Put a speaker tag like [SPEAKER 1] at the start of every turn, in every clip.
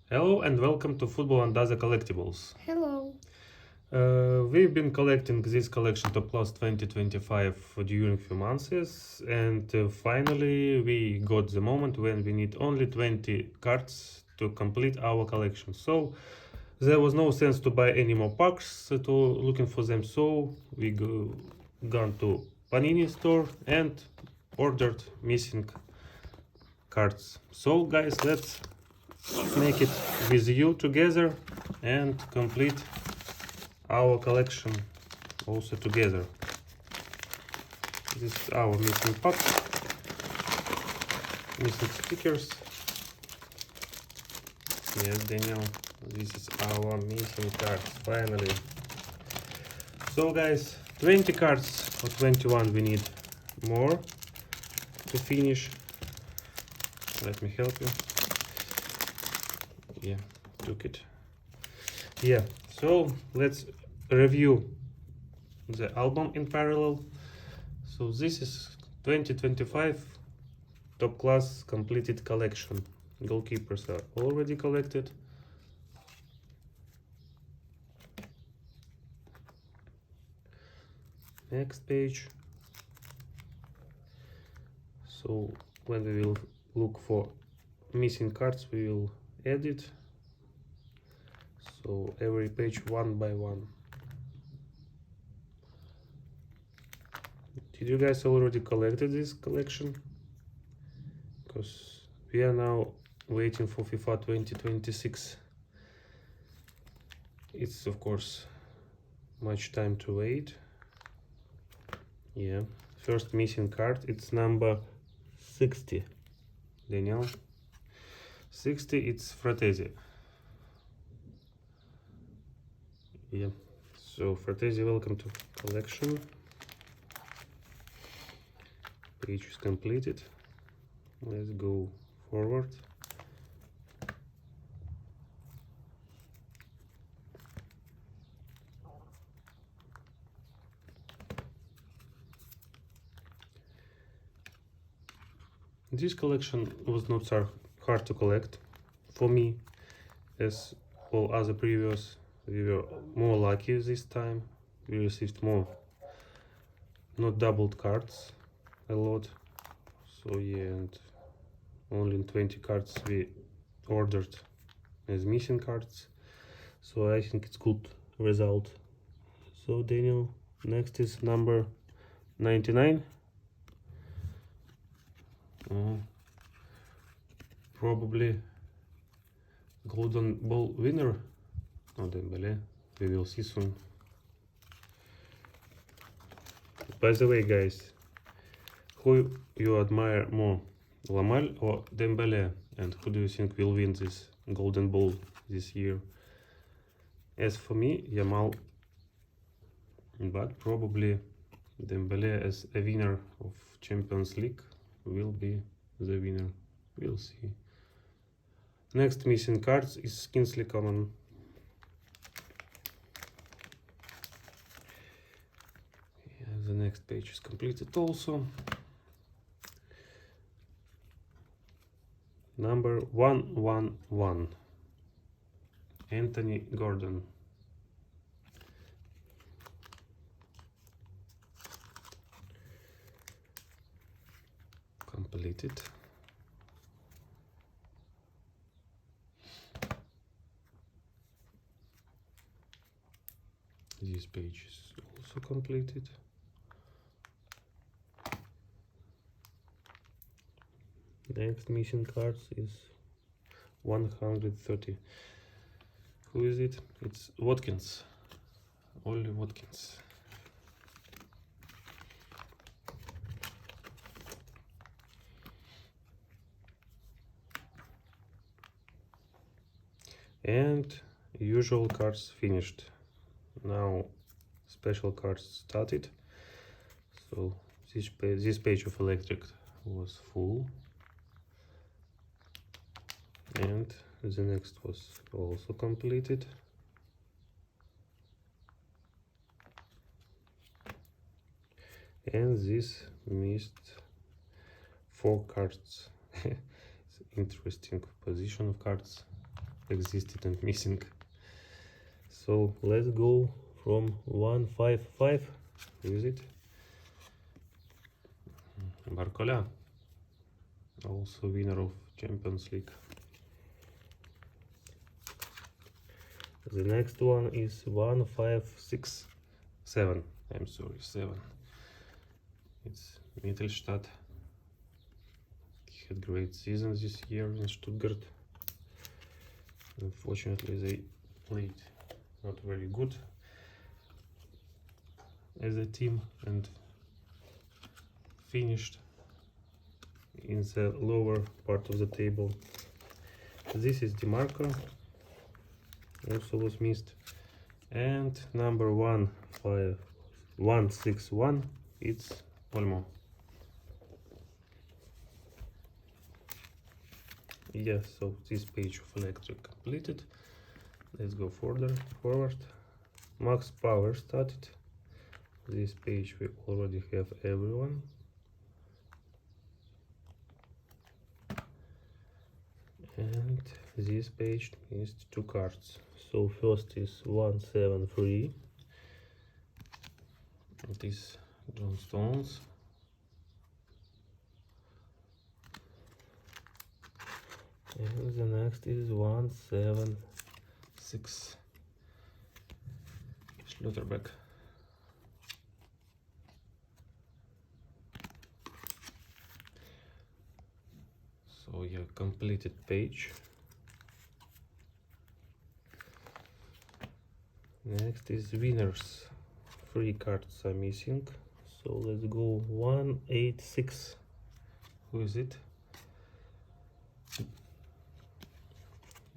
[SPEAKER 1] Hello and welcome to Football and Other Collectibles.
[SPEAKER 2] Hello.
[SPEAKER 1] We've been collecting this collection Top Class 2025 during few months, and finally we got the moment when we need only 20 cards to complete our collection. So there was no sense to buy any more packs to looking for them, so we gone to Panini store and ordered missing cards. So guys, let's make it with you together and complete our collection also together. This is our missing pack, missing stickers. Yes, Daniel, this is our missing cards finally. So guys, 20 cards or 21 we need more to finish. Let me help you. Yeah, took it. Yeah, so let's review the album in parallel. So this is 2025 Top Class completed collection. Goalkeepers are already collected. Next page. So when we will look for missing cards, we will edit. So every page one by one. Did you guys already collected this collection? Because we are now waiting for FIFA 2026. It's of course much time to wait. Yeah, first missing card, it's number 60. Daniel, 60, it's Fratesi. Yeah, so Fratesi, welcome to collection. Page is completed. Let's go forward. This collection was not so hard to collect for me, as all other previous. We were more lucky this time. We received more, not doubled cards a lot. So yeah, and only 20 cards we ordered as missing cards. So I think it's good result. So Daniel, next is number 99. Probably golden ball winner. No, Dembele. We will see soon. By the way, guys, who you admire more, Lamel or Dembele? And who do you think will win this golden ball this year? As for me, Yamal, but probably Dembele as a winner of Champions League will be the winner. We'll see. Next missing cards is Kingsley Coman. Yeah, the next page is completed also. Number 111, Anthony Gordon. Completed. This page is also completed. Next missing cards is 130. Who is it? It's Watkins. Only Watkins. And usual cards finished. Now special cards started. So this page of electric was full. And the next was also completed. And this missed 4 cards. It's interesting position of cards. existed and missing. So let's go from 155. Who is it? Barcola, also winner of Champions League. The next one is 1567. I'm sorry, 7. It's Mittelstadt. He had great season this year in Stuttgart. Unfortunately, they played not very good as a team and finished in the lower part of the table. This is DiMarco, also was missed, and number 161, it's Olmo. Yes, so this page of electric completed. Let's go forward. Max Power started. This page we already have everyone. And this page needs 2 cards. So first is 173. It is John Stones. And the next is 176. Schlotterbeck. So yeah, completed page. Next is winners. 3 cards are missing. So let's go 186. Who is it?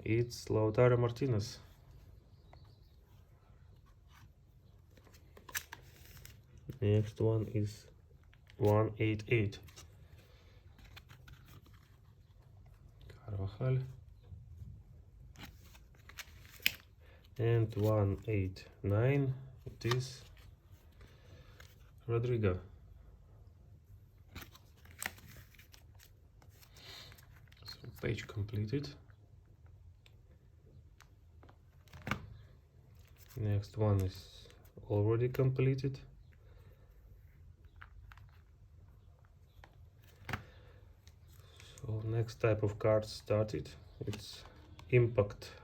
[SPEAKER 1] It's Lautaro Martinez. Next one is 188. Carvajal. And 189, it is Rodrigo. So page completed. Next one is already completed. So next type of cards started. It's Impact.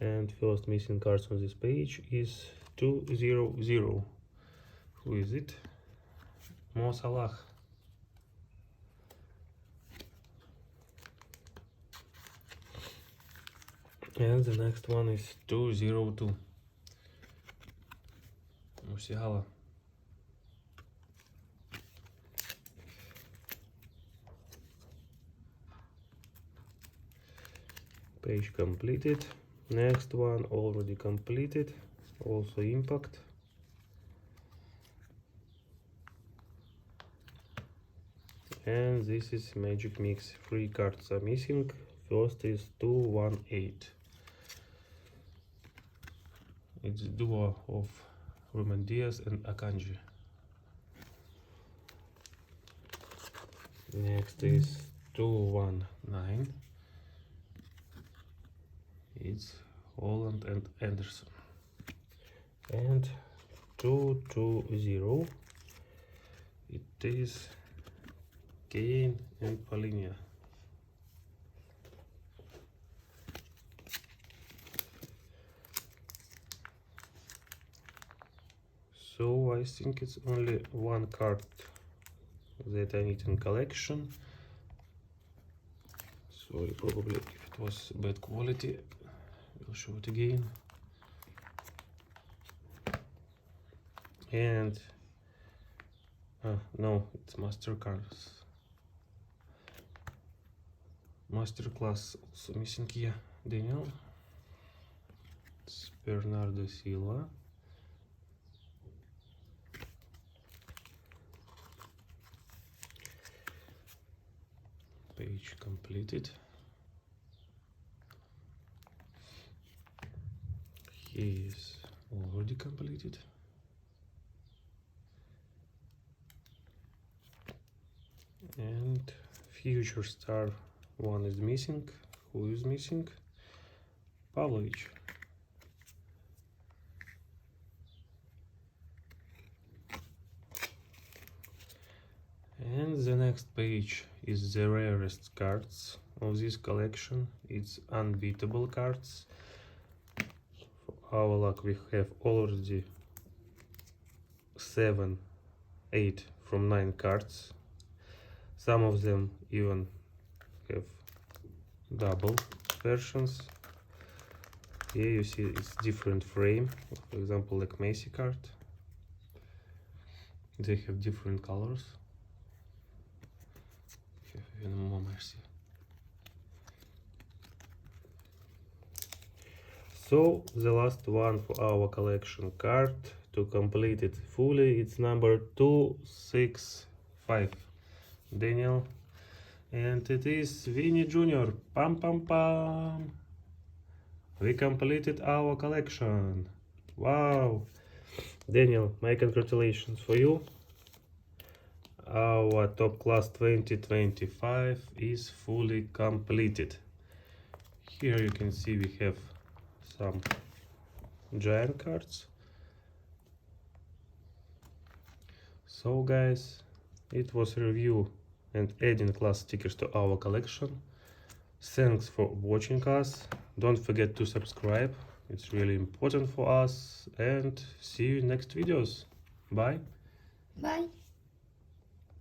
[SPEAKER 1] And first missing cards on this page is 200. Who is it? Mo Salah. And the next one is 202. Musiala. Page completed. Next one already completed, also Impact. And this is Magic Mix. 3 cards are missing. First is 218. It's duo of Ruben Diaz and Akanji. Next is 219. It's Holland and Anderson. And 220. It is Kane and Panini. So I think it's only 1 card that I need in collection. Sorry, probably if it was bad quality, we'll show it again. And no, it's Masterclass. Masterclass also missing here. Daniel. It's Bernardo Silva. Page completed. He is already completed. And Future Star one is missing. Who is missing? Pavlovich. And the next page is the rarest cards of this collection. It's unbeatable cards. For our luck, we have already 7, 8 from 9 cards. Some of them even have double versions. Here you see it's different frame. For example, like Messi card. They have different colors. Even more Messi. So the last one for our collection card to complete it fully, it's number 265, Daniel, and it is Vinny Jr. Pam pam pam. We completed our collection. Wow, Daniel, my congratulations for you. Our top class 2025 is fully completed. Here you can see we have some giant cards. So guys, it was a review and adding class stickers to our collection. Thanks for watching us. Don't forget to subscribe, it's really important for us, and see you in next videos. Bye.
[SPEAKER 2] Bye.